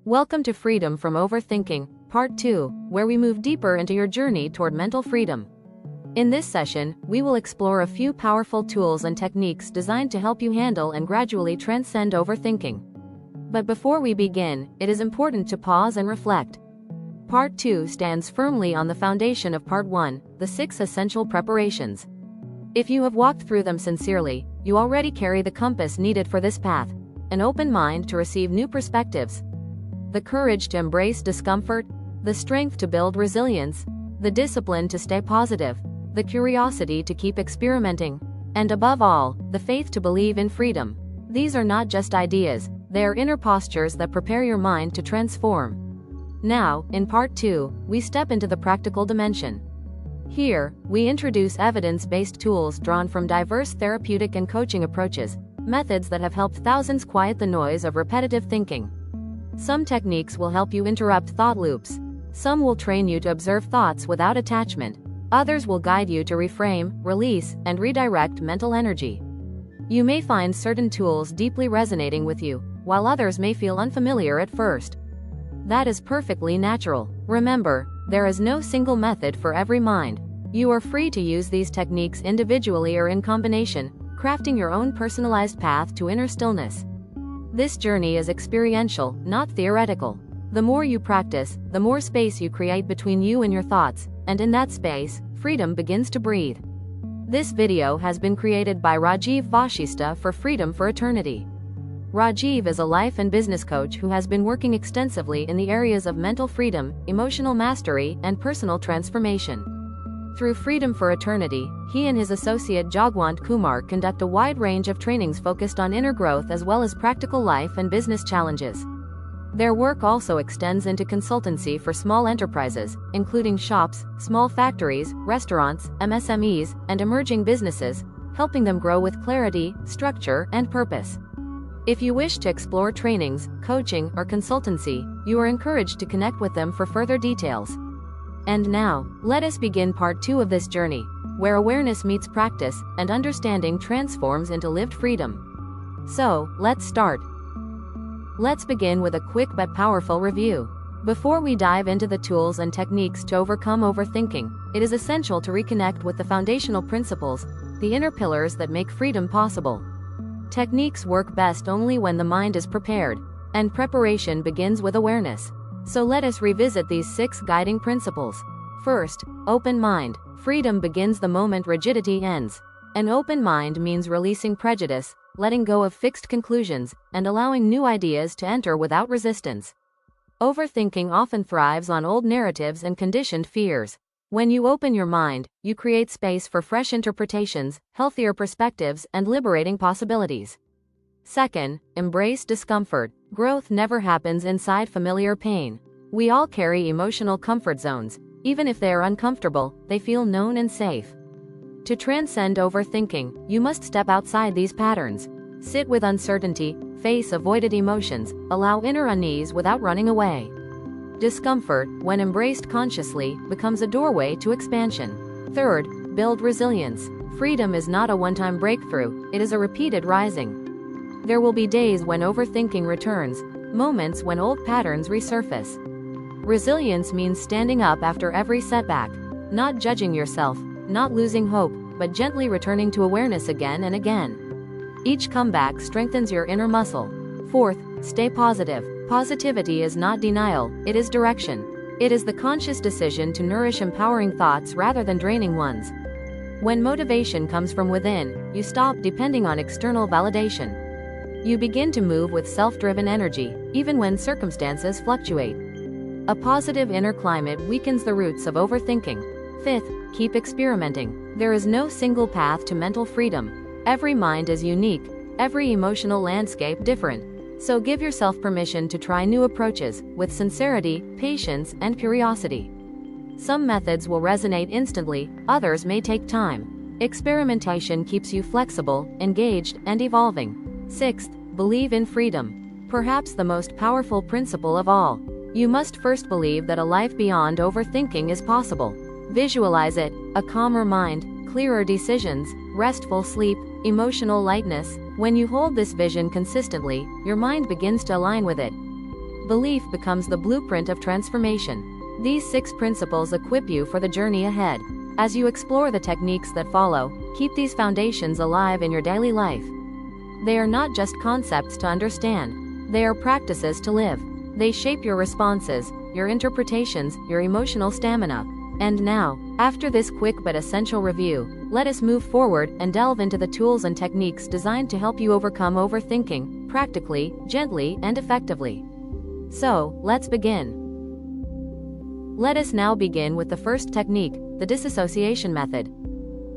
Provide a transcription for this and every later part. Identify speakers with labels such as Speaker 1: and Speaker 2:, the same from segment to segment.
Speaker 1: Welcome to Freedom from Overthinking, Part 2, where we move deeper into your journey toward mental freedom. In this session, we will explore a few powerful tools and techniques designed to help you handle and gradually transcend overthinking. But before we begin, it is important to pause and reflect. Part 2 stands firmly on the foundation of Part 1, the 6 essential preparations. If you have walked through them sincerely, you already carry the compass needed for this path: an open mind to receive new perspectives, the courage to embrace discomfort, the strength to build resilience, the discipline to stay positive, the curiosity to keep experimenting, and above all, the faith to believe in freedom. These are not just ideas, they are inner postures that prepare your mind to transform. Now, in Part 2, we step into the practical dimension. Here, we introduce evidence-based tools drawn from diverse therapeutic and coaching approaches, methods that have helped thousands quiet the noise of repetitive thinking. Some techniques will help you interrupt thought loops. Some will train you to observe thoughts without attachment. Others will guide you to reframe, release, and redirect mental energy. You may find certain tools deeply resonating with you, while others may feel unfamiliar at first. That is perfectly natural. Remember, there is no single method for every mind. You are free to use these techniques individually or in combination, crafting your own personalized path to inner stillness. This journey is experiential, not theoretical. The more you practice, the more space you create between you and your thoughts, and in that space, freedom begins to breathe. This video has been created by Rajeev Vashista for Freedom for Eternity. Rajeev is a life and business coach who has been working extensively in the areas of mental freedom, emotional mastery, and personal transformation. Through Freedom for Eternity, he and his associate Jagwant Kumar conduct a wide range of trainings focused on inner growth as well as practical life and business challenges. Their work also extends into consultancy for small enterprises, including shops, small factories, restaurants, MSMEs, and emerging businesses, helping them grow with clarity, structure, and purpose. If you wish to explore trainings, coaching, or consultancy, you are encouraged to connect with them for further details. And now, let us begin Part 2 of this journey, where awareness meets practice, and understanding transforms into lived freedom. So, let's start. Let's begin with a quick but powerful review. Before we dive into the tools and techniques to overcome overthinking, it is essential to reconnect with the foundational principles, the inner pillars that make freedom possible. Techniques work best only when the mind is prepared, and preparation begins with awareness. So let us revisit these 6 guiding principles. First, open mind. Freedom begins the moment rigidity ends. An open mind means releasing prejudice, letting go of fixed conclusions, and allowing new ideas to enter without resistance. Overthinking often thrives on old narratives and conditioned fears. When you open your mind, you create space for fresh interpretations, healthier perspectives, and liberating possibilities. Second, embrace discomfort. Growth never happens inside familiar pain. We all carry emotional comfort zones. Even if they are uncomfortable, they feel known and safe. To transcend overthinking, you must step outside these patterns. Sit with uncertainty, face avoided emotions, allow inner unease without running away. Discomfort, when embraced consciously, becomes a doorway to expansion. Third, build resilience. Freedom is not a one-time breakthrough, it is a repeated rising. There will be days when overthinking returns, moments when old patterns resurface. Resilience means standing up after every setback, not judging yourself, not losing hope, but gently returning to awareness again and again. Each comeback strengthens your inner muscle. Fourth, stay positive. Positivity is not denial, it is direction. It is the conscious decision to nourish empowering thoughts rather than draining ones. When motivation comes from within, you stop depending on external validation. You begin to move with self-driven energy, even when circumstances fluctuate. A positive inner climate weakens the roots of overthinking. Fifth, keep experimenting. There is no single path to mental freedom. Every mind is unique, every emotional landscape different. So give yourself permission to try new approaches, with sincerity, patience, and curiosity. Some methods will resonate instantly, others may take time. Experimentation keeps you flexible, engaged, and evolving. Sixth, believe in freedom. Perhaps the most powerful principle of all. You must first believe that a life beyond overthinking is possible. Visualize it: a calmer mind, clearer decisions, restful sleep, emotional lightness. When you hold this vision consistently, your mind begins to align with it. belief becomes the blueprint of transformation. These 6 principles equip you for the journey ahead. As you explore the techniques that follow, keep these foundations alive in your daily life. They are not just concepts to understand. They are practices to live. They shape your responses, your interpretations, your emotional stamina. And now, after this quick but essential review, let us move forward and delve into the tools and techniques designed to help you overcome overthinking, practically, gently, and effectively. So, let's begin. Let us now begin with the first technique, the disassociation method.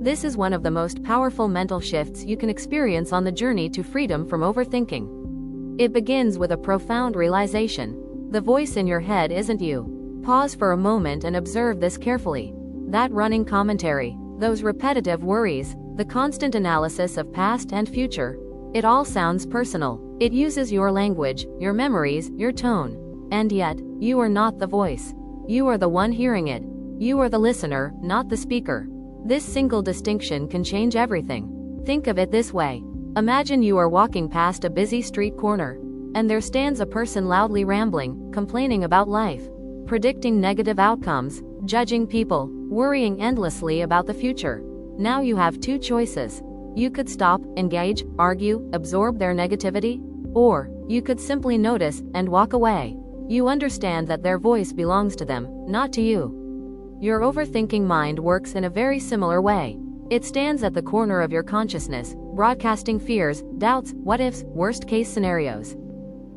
Speaker 1: This is one of the most powerful mental shifts you can experience on the journey to freedom from overthinking. It begins with a profound realization. The voice in your head isn't you. Pause for a moment and observe this carefully. That running commentary, those repetitive worries, the constant analysis of past and future, it all sounds personal. It uses your language, your memories, your tone. And yet, you are not the voice. You are the one hearing it. You are the listener, not the speaker. This single distinction can change everything. Think of it this way. Imagine you are walking past a busy street corner, and there stands a person loudly rambling, complaining about life, predicting negative outcomes, judging people, worrying endlessly about the future. Now you have 2 choices. You could stop, engage, argue, absorb their negativity, or you could simply notice and walk away. You understand that their voice belongs to them, not to you. Your overthinking mind works in a very similar way. It stands at the corner of your consciousness, broadcasting fears, doubts, what-ifs, worst-case scenarios.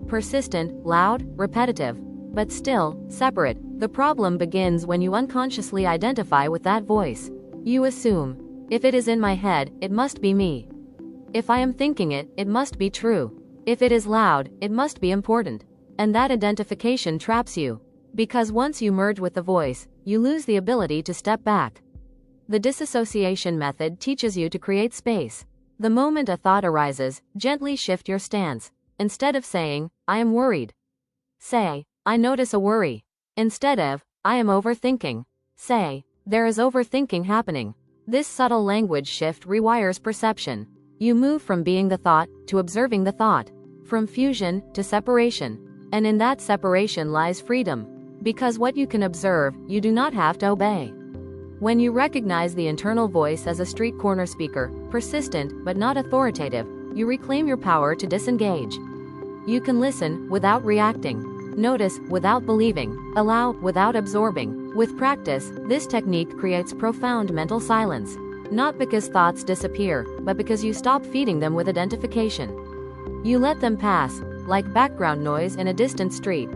Speaker 1: Persistent, loud, repetitive, but still, separate. The problem begins when you unconsciously identify with that voice. You assume, if it is in my head, it must be me. If I am thinking it, it must be true. If it is loud, it must be important. And that identification traps you. Because once you merge with the voice, you lose the ability to step back. The disassociation method teaches you to create space. The moment a thought arises, gently shift your stance. Instead of saying, I am worried, say, I notice a worry. Instead of, I am overthinking, say, there is overthinking happening. This subtle language shift rewires perception. You move from being the thought to observing the thought, from fusion to separation. And in that separation lies freedom. Because what you can observe, you do not have to obey. When you recognize the internal voice as a street corner speaker, persistent but not authoritative, you reclaim your power to disengage. You can listen without reacting, notice without believing, allow without absorbing. With practice, this technique creates profound mental silence. Not because thoughts disappear, but because you stop feeding them with identification. You let them pass, like background noise in a distant street.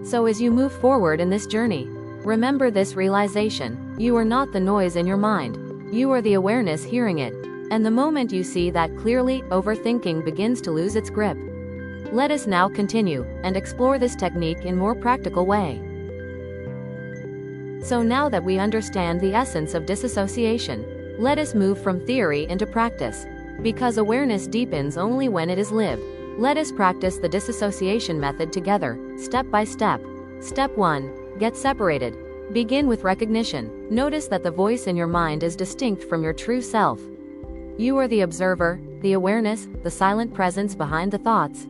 Speaker 1: So as you move forward in this journey, remember this realization: you are not the noise in your mind. You are the awareness hearing it. And the moment you see that clearly, overthinking begins to lose its grip. Let us now continue and explore this technique in more practical way. So now that we understand the essence of disassociation, let us move from theory into practice. Because awareness deepens only when it is lived. Let us practice the disassociation method together, step by step. Step 1. Get separated. Begin with recognition. Notice that the voice in your mind is distinct from your true self. You are the observer, the awareness, the silent presence behind the thoughts.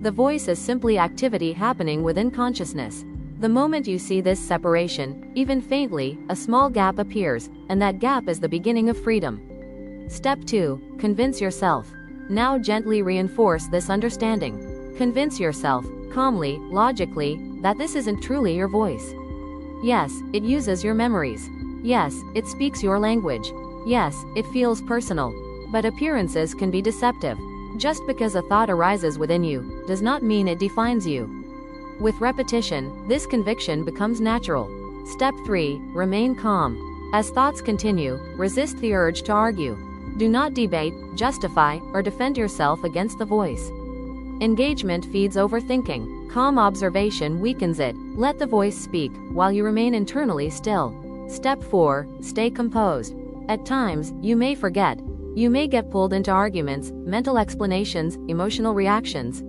Speaker 1: The voice is simply activity happening within consciousness. The moment you see this separation, even faintly, a small gap appears, and that gap is the beginning of freedom. Step 2. Convince yourself. Now gently reinforce this understanding. Convince yourself, calmly, logically, that this isn't truly your voice. Yes, it uses your memories. Yes, it speaks your language. Yes, it feels personal. But appearances can be deceptive. Just because a thought arises within you, does not mean it defines you. With repetition, this conviction becomes natural. Step 3. Remain calm. As thoughts continue, resist the urge to argue. Do not debate, justify, or defend yourself against the voice. Engagement feeds overthinking. Calm observation weakens it. Let the voice speak, while you remain internally still. Step 4. Stay composed. At times, you may forget. You may get pulled into arguments, mental explanations, emotional reactions.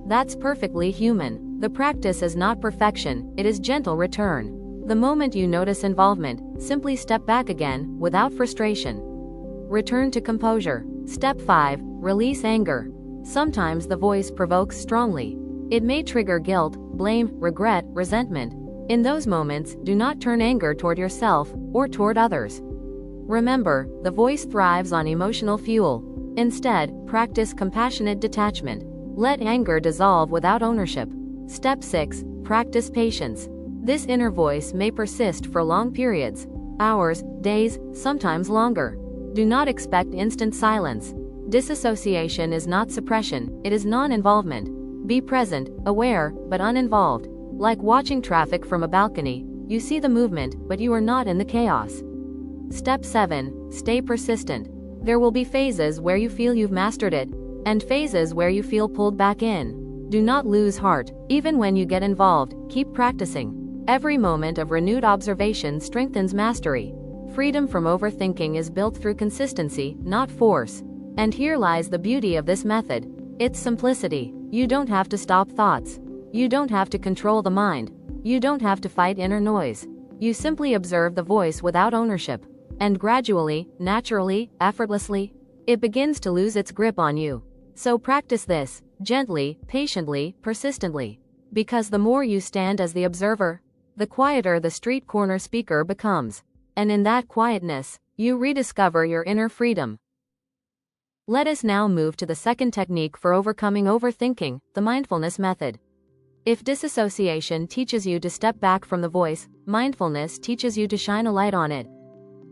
Speaker 1: That's perfectly human. The practice is not perfection, it is gentle return. The moment you notice involvement, simply step back again, without frustration. Return to composure. Step 5. Release anger. Sometimes the voice provokes strongly. It may trigger guilt, blame, regret, resentment. In those moments, do not turn anger toward yourself or toward others. Remember, the voice thrives on emotional fuel. Instead, practice compassionate detachment. Let anger dissolve without ownership. Step 6. Practice patience. This inner voice may persist for long periods, hours, days, sometimes longer. Do not expect instant silence. Disassociation is not suppression, it is non-involvement. Be present, aware, but uninvolved. Like watching traffic from a balcony, you see the movement, but you are not in the chaos. Step 7. Stay persistent. There will be phases where you feel you've mastered it, and phases where you feel pulled back in. Do not lose heart. Even when you get involved, keep practicing. Every moment of renewed observation strengthens mastery. Freedom from overthinking is built through consistency, not force. And here lies the beauty of this method. Its simplicity. You don't have to stop thoughts. You don't have to control the mind. You don't have to fight inner noise. You simply observe the voice without ownership. And gradually, naturally, effortlessly, it begins to lose its grip on you. So practice this, gently, patiently, persistently. Because the more you stand as the observer, the quieter the street corner speaker becomes. And in that quietness, you rediscover your inner freedom. Let us now move to the second technique for overcoming overthinking, the mindfulness method. If disassociation teaches you to step back from the voice, mindfulness teaches you to shine a light on it.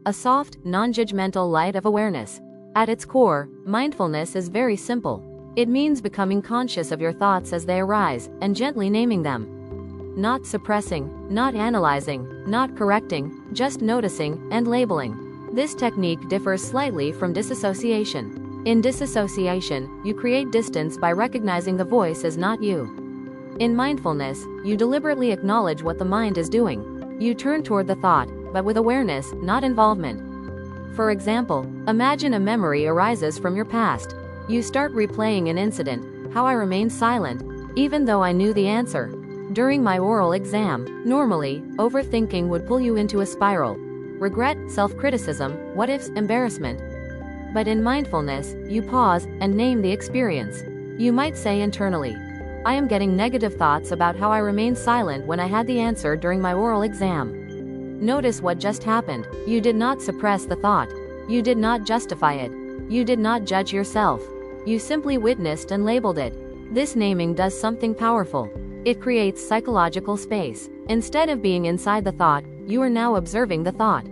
Speaker 1: A soft, non-judgmental light of awareness. At its core, mindfulness is very simple. It means becoming conscious of your thoughts as they arise, and gently naming them. Not suppressing, not analyzing, not correcting, just noticing and labeling. This technique differs slightly from disassociation. In disassociation, you create distance by recognizing the voice as not you. In mindfulness, you deliberately acknowledge what the mind is doing. You turn toward the thought, but with awareness, not involvement. For example, imagine a memory arises from your past. You start replaying an incident, how I remained silent, even though I knew the answer. During my oral exam, normally, overthinking would pull you into a spiral. Regret, self-criticism, what-ifs, embarrassment. But in mindfulness, you pause and name the experience. You might say internally, I am getting negative thoughts about how I remained silent when I had the answer during my oral exam. Notice what just happened. You did not suppress the thought. You did not justify it. You did not judge yourself. You simply witnessed and labeled it. This naming does something powerful. It creates psychological space. Instead of being inside the thought, you are now observing the thought.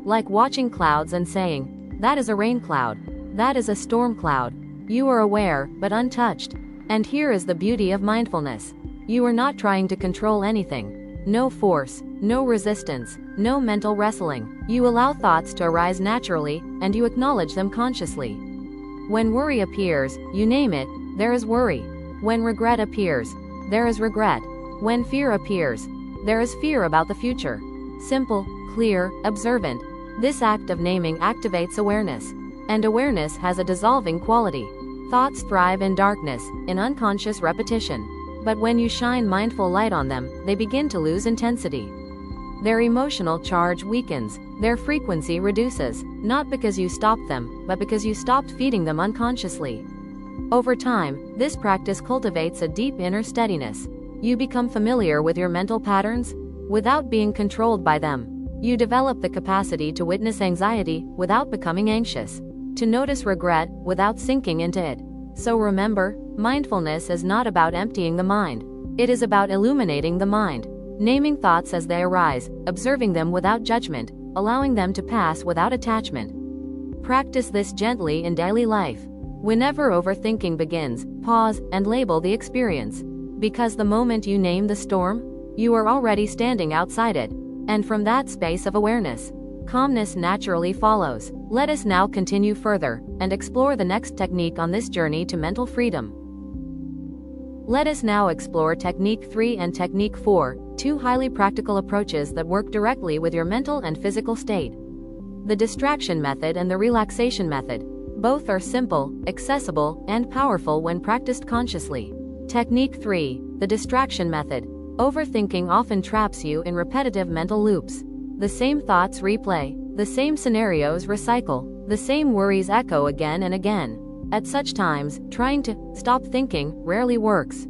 Speaker 1: Like watching clouds and saying, that is a rain cloud. That is a storm cloud. You are aware, but untouched. And here is the beauty of mindfulness. You are not trying to control anything. No force, no resistance, no mental wrestling. You allow thoughts to arise naturally, and you acknowledge them consciously. When worry appears, you name it, there is worry. When regret appears, there is regret. When fear appears, there is fear about the future. Simple, clear, observant. This act of naming activates awareness. And awareness has a dissolving quality. Thoughts thrive in darkness, in unconscious repetition. But when you shine mindful light on them, they begin to lose intensity. Their emotional charge weakens, their frequency reduces, not because you stopped them, but because you stopped feeding them unconsciously. Over time, this practice cultivates a deep inner steadiness. You become familiar with your mental patterns, without being controlled by them. You develop the capacity to witness anxiety, without becoming anxious. To notice regret, without sinking into it. So remember, mindfulness is not about emptying the mind. It is about illuminating the mind. Naming thoughts as they arise, observing them without judgment, allowing them to pass without attachment. Practice this gently in daily life. Whenever overthinking begins, pause and label the experience. Because the moment you name the storm, you are already standing outside it. And from that space of awareness, calmness naturally follows. Let us now continue further and explore the next technique on this journey to mental freedom. Let us now explore Technique 3 and Technique 4, two highly practical approaches that work directly with your mental and physical state. The Distraction Method and the Relaxation Method. Both are simple, accessible, and powerful when practiced consciously. Technique 3, the Distraction Method. Overthinking often traps you in repetitive mental loops. The same thoughts replay, the same scenarios recycle, the same worries echo again and again. At such times, trying to stop thinking rarely works.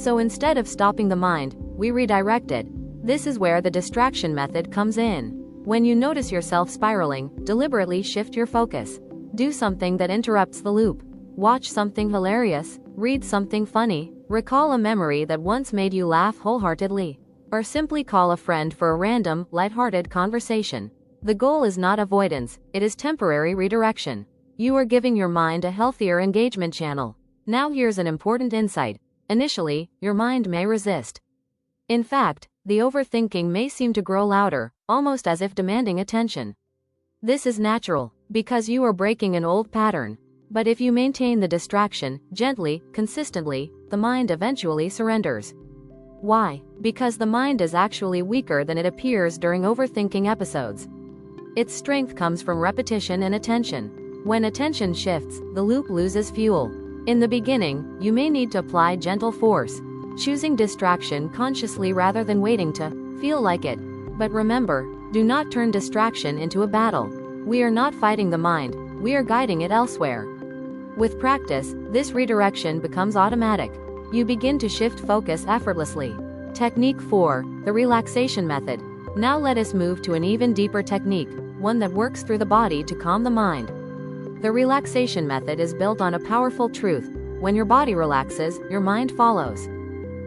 Speaker 1: So instead of stopping the mind, we redirect it. This is where the distraction method comes in. When you notice yourself spiraling, deliberately shift your focus. Do something that interrupts the loop. Watch something hilarious, read something funny, recall a memory that once made you laugh wholeheartedly, or simply call a friend for a random, lighthearted conversation. The goal is not avoidance, it is temporary redirection. You are giving your mind a healthier engagement channel. Now here's an important insight. Initially, your mind may resist. In fact, the overthinking may seem to grow louder, almost as if demanding attention. This is natural, because you are breaking an old pattern. But if you maintain the distraction, gently, consistently, the mind eventually surrenders. Why? Because the mind is actually weaker than it appears during overthinking episodes. Its strength comes from repetition and attention. When attention shifts, the loop loses fuel. In the beginning, you may need to apply gentle force, choosing distraction consciously rather than waiting to feel like it. But remember, do not turn distraction into a battle. We are not fighting the mind, we are guiding it elsewhere. With practice, this redirection becomes automatic. You begin to shift focus effortlessly. Technique 4, the Relaxation Method. Now let us move to an even deeper technique, one that works through the body to calm the mind. The Relaxation Method is built on a powerful truth. When your body relaxes, your mind follows.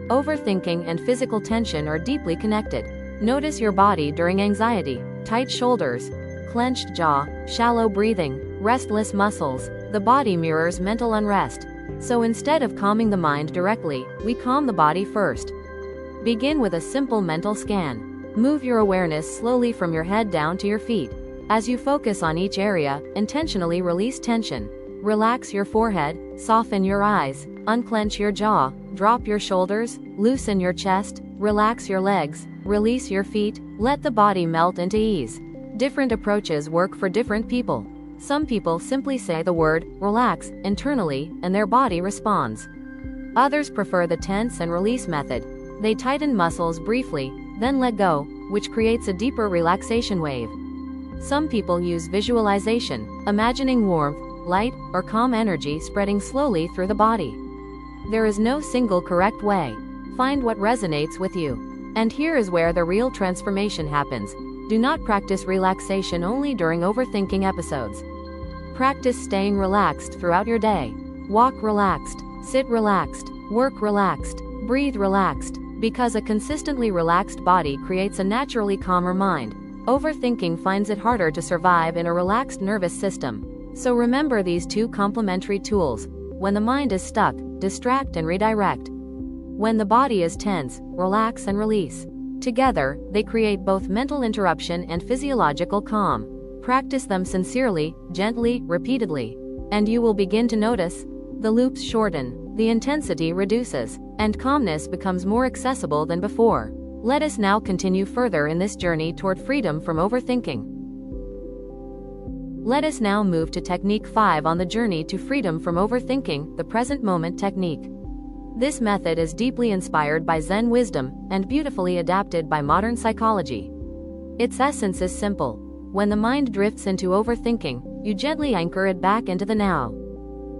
Speaker 1: Overthinking and physical tension are deeply connected. Notice your body during anxiety: tight shoulders, clenched jaw, shallow breathing, restless muscles. The body mirrors mental unrest. So instead of calming the mind directly, we calm the body first. Begin with a simple mental scan. Move your awareness slowly from your head down to your feet. As you focus on each area, intentionally release tension. Relax your forehead, soften your eyes, unclench your jaw, drop your shoulders, loosen your chest, relax your legs, release your feet, let the body melt into ease. Different approaches work for different people. Some people simply say the word relax internally, and their body responds. Others prefer the tense and release method. They tighten muscles briefly, then let go, which creates a deeper relaxation wave. Some people use visualization, imagining warmth, light, or calm energy spreading slowly through the body. There is no single correct way. Find what resonates with you. And here is where the real transformation happens. Do not practice relaxation only during overthinking episodes. Practice staying relaxed throughout your day. Walk relaxed, sit relaxed, work relaxed, breathe relaxed, because a consistently relaxed body creates a naturally calmer mind. Overthinking finds it harder to survive in a relaxed nervous system. So remember these two complementary tools. When the mind is stuck, distract and redirect. When the body is tense, relax and release. Together, they create both mental interruption and physiological calm. Practice them sincerely, gently, repeatedly, and you will begin to notice the loops shorten, the intensity reduces, and calmness becomes more accessible than before. Let us now continue further in this journey toward freedom from overthinking. Let us now move to Technique 5 on the journey to freedom from overthinking, the present moment technique. This method is deeply inspired by Zen wisdom and beautifully adapted by modern psychology. Its essence is simple. When the mind drifts into overthinking, you gently anchor it back into the now.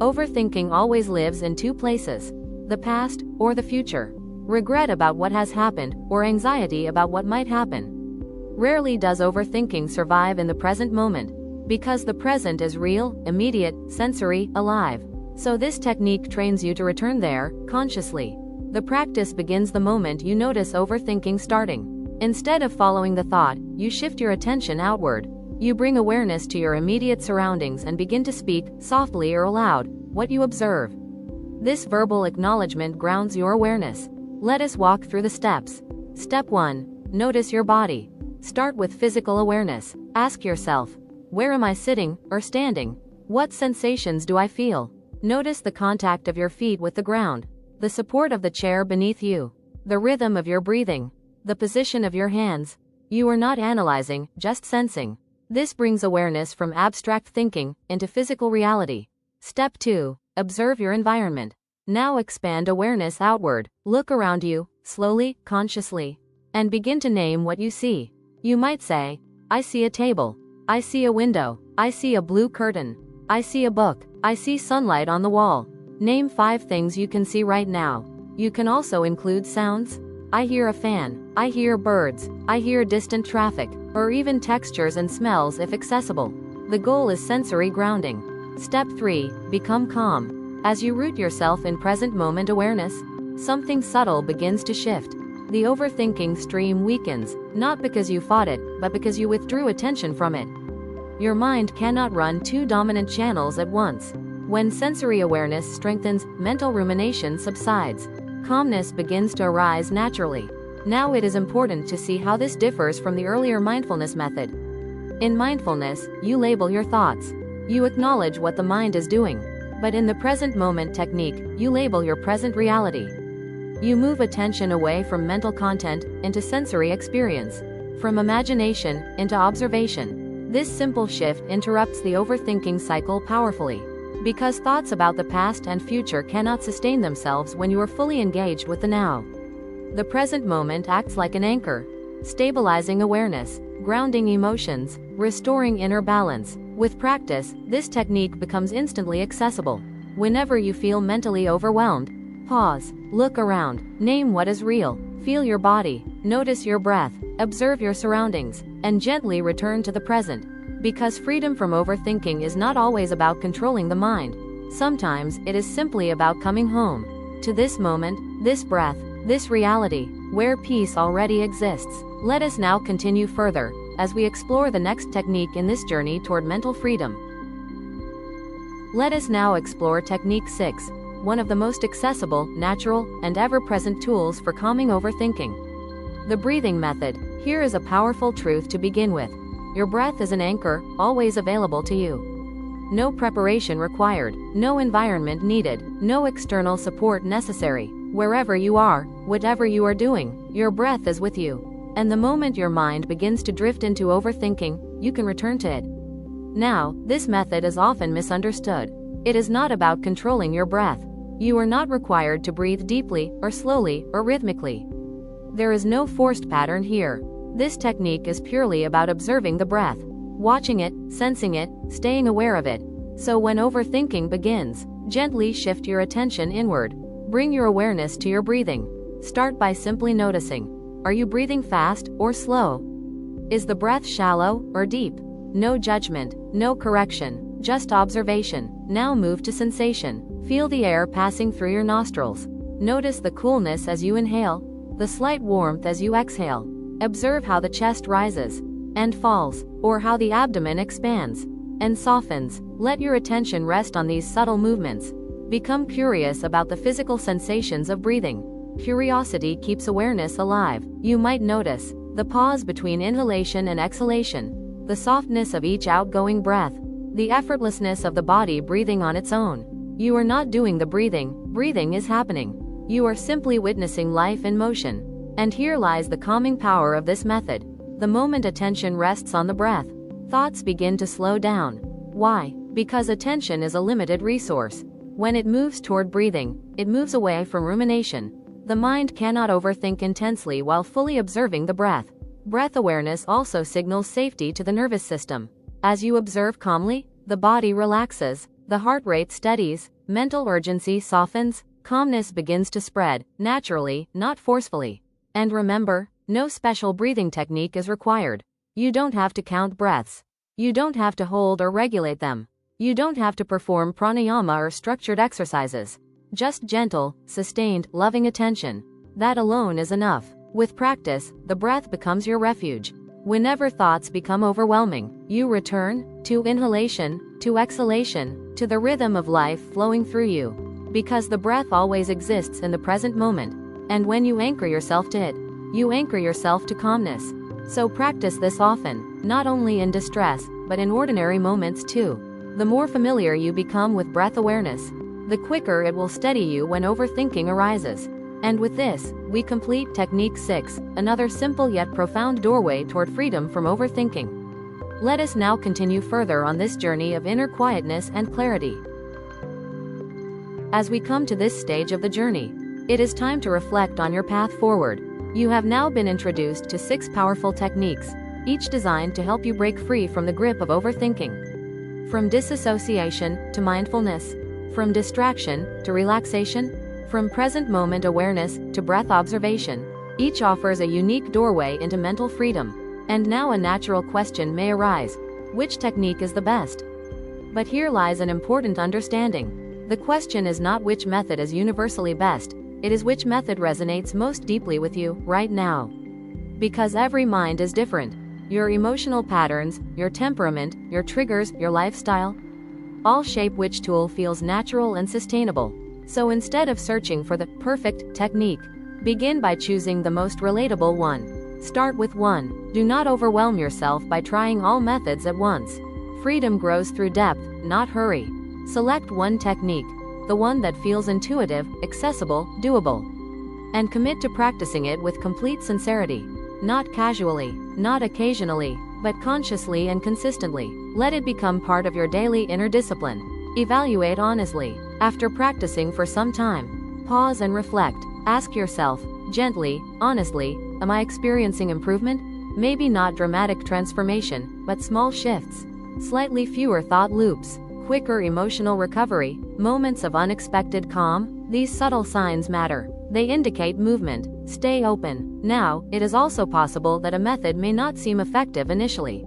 Speaker 1: Overthinking always lives in two places: the past or the future. Regret about what has happened, or anxiety about what might happen. Rarely does overthinking survive in the present moment, because the present is real, immediate, sensory, alive. So this technique trains you to return there, consciously. The practice begins the moment you notice overthinking starting. Instead of following the thought, you shift your attention outward. You bring awareness to your immediate surroundings and begin to speak, softly or aloud, what you observe. This verbal acknowledgement grounds your awareness. Let us walk through the steps. Step 1. Notice your body. Start with physical awareness. Ask yourself, where am I sitting or standing? What sensations do I feel? Notice the contact of your feet with the ground, the support of the chair beneath you, the rhythm of your breathing, the position of your hands. You are not analyzing, just sensing. This brings awareness from abstract thinking into physical reality. Step 2. Observe your environment. Now expand awareness outward. Look around you, slowly, consciously, and begin to name what you see. You might say, I see a table. I see a window. I see a blue curtain. I see a book. I see sunlight on the wall. Name 5 things you can see right now. You can also include sounds. I hear a fan, I hear birds, I hear distant traffic, or even textures and smells if accessible. The goal is sensory grounding. Step 3. Become calm. As you root yourself in present moment awareness, something subtle begins to shift. The overthinking stream weakens, not because you fought it, but because you withdrew attention from it. Your mind cannot run two dominant channels at once. When sensory awareness strengthens, mental rumination subsides. Calmness begins to arise naturally. Now it is important to see how this differs from the earlier mindfulness method. In mindfulness, you label your thoughts. You acknowledge what the mind is doing. But in the present moment technique, you label your present reality. You move attention away from mental content into sensory experience, from imagination into observation. This simple shift interrupts the overthinking cycle powerfully, because thoughts about the past and future cannot sustain themselves when you are fully engaged with the now. The present moment acts like an anchor, stabilizing awareness, grounding emotions, restoring inner balance. With practice, this technique becomes instantly accessible. Whenever you feel mentally overwhelmed, pause, look around, name what is real, feel your body, notice your breath, observe your surroundings, and gently return to the present. Because freedom from overthinking is not always about controlling the mind. Sometimes it is simply about coming home to this moment, this breath, this reality, where peace already exists. Let us now continue further, as we explore the next technique in this journey toward mental freedom. Let us now explore Technique 6, one of the most accessible, natural, and ever-present tools for calming overthinking. The breathing method. Here is a powerful truth to begin with. Your breath is an anchor, always available to you. No preparation required, no environment needed, no external support necessary. Wherever you are, whatever you are doing, your breath is with you. And the moment your mind begins to drift into overthinking, you can return to it. Now, this method is often misunderstood. It is not about controlling your breath. You are not required to breathe deeply, or slowly, or rhythmically. There is no forced pattern here. This technique is purely about observing the breath, watching it, sensing it, staying aware of it. So when overthinking begins, gently shift your attention inward. Bring your awareness to your breathing. Start by simply noticing. Are you breathing fast or slow? Is the breath shallow or deep? No judgment, no correction, just observation. Now move to sensation. Feel the air passing through your nostrils. Notice the coolness as you inhale, the slight warmth as you exhale. Observe how the chest rises and falls, or how the abdomen expands and softens. Let your attention rest on these subtle movements. Become curious about the physical sensations of breathing. Curiosity keeps awareness alive. You might notice the pause between inhalation and exhalation, the softness of each outgoing breath, the effortlessness of the body breathing on its own. You are not doing the breathing, breathing is happening. You are simply witnessing life in motion. And here lies the calming power of this method. The moment attention rests on the breath, thoughts begin to slow down. Why? Because attention is a limited resource. When it moves toward breathing, it moves away from rumination. The mind cannot overthink intensely while fully observing the breath. Breath awareness also signals safety to the nervous system. As you observe calmly, the body relaxes, the heart rate steadies, mental urgency softens, calmness begins to spread, naturally, not forcefully. And remember, no special breathing technique is required. You don't have to count breaths. You don't have to hold or regulate them. You don't have to perform pranayama or structured exercises. Just gentle, sustained, loving attention. That alone is enough. With practice, the breath becomes your refuge. Whenever thoughts become overwhelming, you return to inhalation, to exhalation, to the rhythm of life flowing through you. Because the breath always exists in the present moment. And when you anchor yourself to it, you anchor yourself to calmness. So practice this often, not only in distress, but in ordinary moments too. The more familiar you become with breath awareness, the quicker it will steady you when overthinking arises. And with this, we complete Technique 6, another simple yet profound doorway toward freedom from overthinking. Let us now continue further on this journey of inner quietness and clarity. As we come to this stage of the journey, it is time to reflect on your path forward. You have now been introduced to 6 powerful techniques, each designed to help you break free from the grip of overthinking. From disassociation to mindfulness, from distraction to relaxation, From present moment awareness to breath observation, each offers a unique doorway into mental freedom. And now a natural question may arise: which technique is the best? But here lies an important understanding. The question is not which method is universally best, it is which method resonates most deeply with you right now. Because every mind is different. Your emotional patterns, your temperament, your triggers, your lifestyle, all shape which tool feels natural and sustainable. So instead of searching for the perfect technique, begin by choosing the most relatable one. Start with one. Do not overwhelm yourself by trying all methods at once. Freedom grows through depth, not hurry. Select one technique, the one that feels intuitive, accessible, doable. And commit to practicing it with complete sincerity. Not casually, not occasionally, but consciously and consistently. Let it become part of your daily inner discipline. Evaluate honestly. After practicing for some time, pause and reflect. Ask yourself, gently, honestly, am I experiencing improvement? Maybe not dramatic transformation, but small shifts. Slightly fewer thought loops, quicker emotional recovery, moments of unexpected calm. These subtle signs matter. They indicate movement. Stay open. Now, it is also possible that a method may not seem effective initially.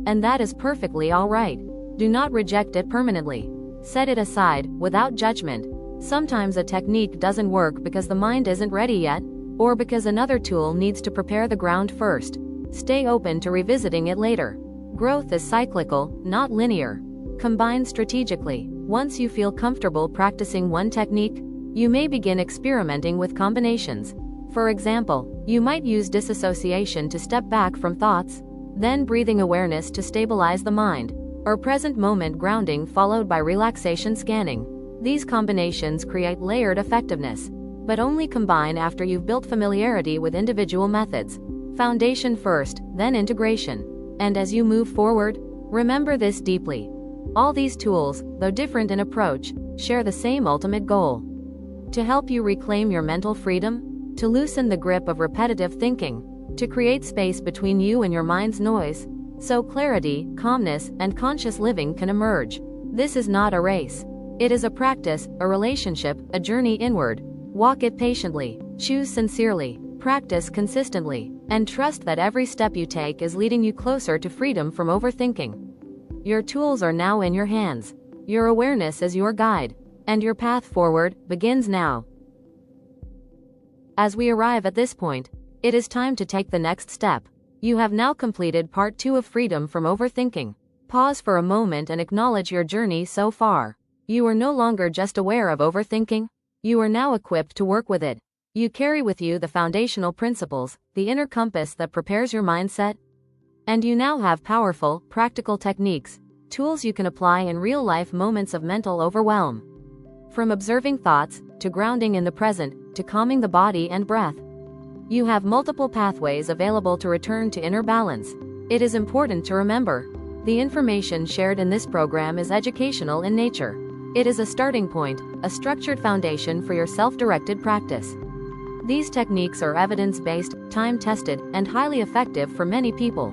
Speaker 1: And that is perfectly alright. Do not reject it permanently. Set it aside, without judgment. Sometimes a technique doesn't work because the mind isn't ready yet, or because another tool needs to prepare the ground first. Stay open to revisiting it later. Growth is cyclical, not linear. Combine strategically. Once you feel comfortable practicing one technique, you may begin experimenting with combinations. For example, you might use disassociation to step back from thoughts, then breathing awareness to stabilize the mind, or present moment grounding followed by relaxation scanning. These combinations create layered effectiveness, but only combine after you've built familiarity with individual methods. Foundation first, then integration. And as you move forward, remember this deeply. All these tools, though different in approach, share the same ultimate goal: to help you reclaim your mental freedom, to loosen the grip of repetitive thinking, to create space between you and your mind's noise, so clarity, calmness, and conscious living can emerge. This is not a race. It is a practice, a relationship, a journey inward. Walk it patiently, choose sincerely, practice consistently, and trust that every step you take is leading you closer to freedom from overthinking. Your tools are now in your hands. Your awareness is your guide, and your path forward begins now. As we arrive at this point, it is time to take the next step. You have now completed part 2 of freedom from overthinking. Pause for a moment and acknowledge your journey so far. You are no longer just aware of overthinking. You are now equipped to work with it. You carry with you the foundational principles, the inner compass that prepares your mindset. And you now have powerful, practical techniques, tools you can apply in real-life moments of mental overwhelm. From observing thoughts, to grounding in the present, to calming the body and breath. You have multiple pathways available to return to inner balance. It is important to remember, the information shared in this program is educational in nature. It is a starting point, a structured foundation for your self-directed practice. These techniques are evidence-based, time-tested, and highly effective for many people.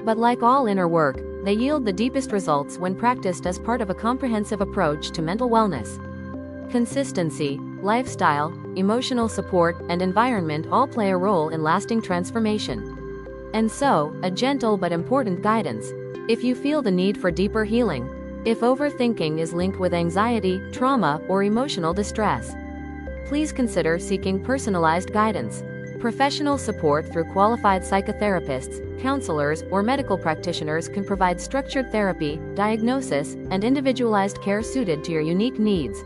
Speaker 1: But like all inner work, they yield the deepest results when practiced as part of a comprehensive approach to mental wellness. Consistency, lifestyle, emotional support, and environment all play a role in lasting transformation. And so, a gentle but important guidance. If you feel the need for deeper healing, if overthinking is linked with anxiety, trauma, or emotional distress, please consider seeking personalized guidance. Professional support through qualified psychotherapists, counselors, or medical practitioners can provide structured therapy, diagnosis, and individualized care suited to your unique needs.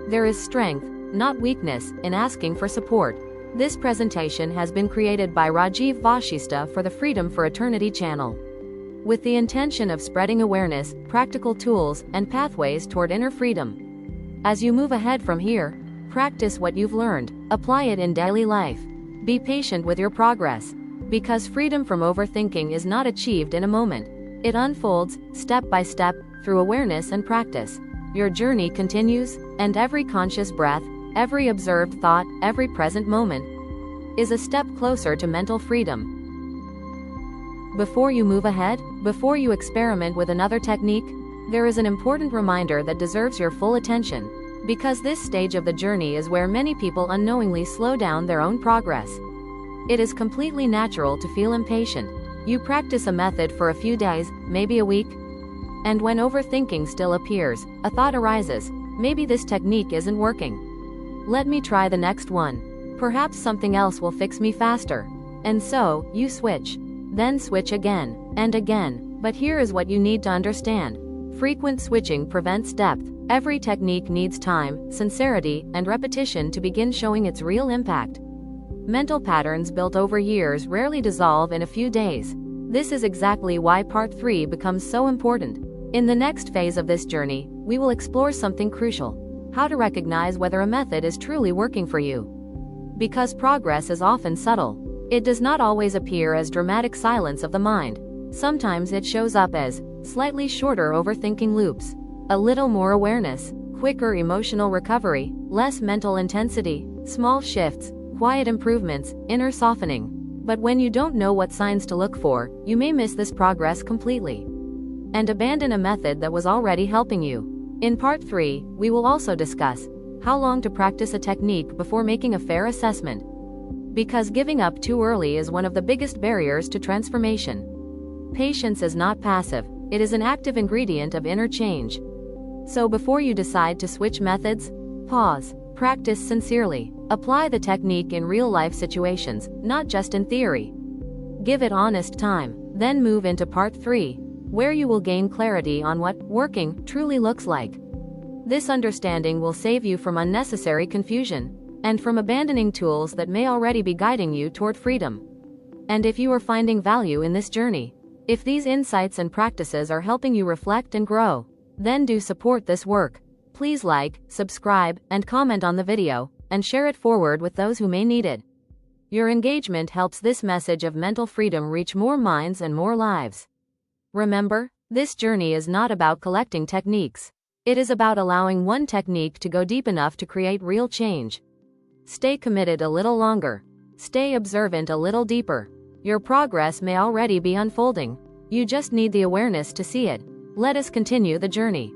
Speaker 1: There is strength, not weakness, in asking for support. This presentation has been created by Rajeev Vashista for the Freedom for Eternity channel, with the intention of spreading awareness, practical tools, and pathways toward inner freedom. As you move ahead from here, practice what you've learned, apply it in daily life. Be patient with your progress, because freedom from overthinking is not achieved in a moment. It unfolds, step by step, through awareness and practice. Your journey continues, and every conscious breath, every observed thought, every present moment is a step closer to mental freedom. Before you move ahead, before you experiment with another technique, there is an important reminder that deserves your full attention. Because this stage of the journey is where many people unknowingly slow down their own progress. It is completely natural to feel impatient. You practice a method for a few days, maybe a week, and when overthinking still appears, a thought arises, maybe this technique isn't working. Let me try the next one. Perhaps something else will fix me faster. And so, you switch. Then switch again, and again. But here is what you need to understand. Frequent switching prevents depth. Every technique needs time, sincerity, and repetition to begin showing its real impact. Mental patterns built over years rarely dissolve in a few days. This is exactly why Part 3 becomes so important. In the next phase of this journey, we will explore something crucial: how to recognize whether a method is truly working for you. Because progress is often subtle. It does not always appear as dramatic silence of the mind. Sometimes it shows up as slightly shorter overthinking loops, a little more awareness, quicker emotional recovery, less mental intensity, small shifts, quiet improvements, inner softening. But when you don't know what signs to look for, you may miss this progress completely and abandon a method that was already helping you. In Part 3, we will also discuss how long to practice a technique before making a fair assessment. Because giving up too early is one of the biggest barriers to transformation. Patience is not passive, it is an active ingredient of inner change. So before you decide to switch methods, pause, practice sincerely, apply the technique in real-life situations, not just in theory. Give it honest time, then move into Part 3, where you will gain clarity on what working truly looks like. This understanding will save you from unnecessary confusion and from abandoning tools that may already be guiding you toward freedom. And if you are finding value in this journey, if these insights and practices are helping you reflect and grow, then do support this work. Please like, subscribe, and comment on the video, and share it forward with those who may need it. Your engagement helps this message of mental freedom reach more minds and more lives. Remember, this journey is not about collecting techniques. It is about allowing one technique to go deep enough to create real change. Stay committed a little longer. Stay observant a little deeper. Your progress may already be unfolding. You just need the awareness to see it. Let us continue the journey.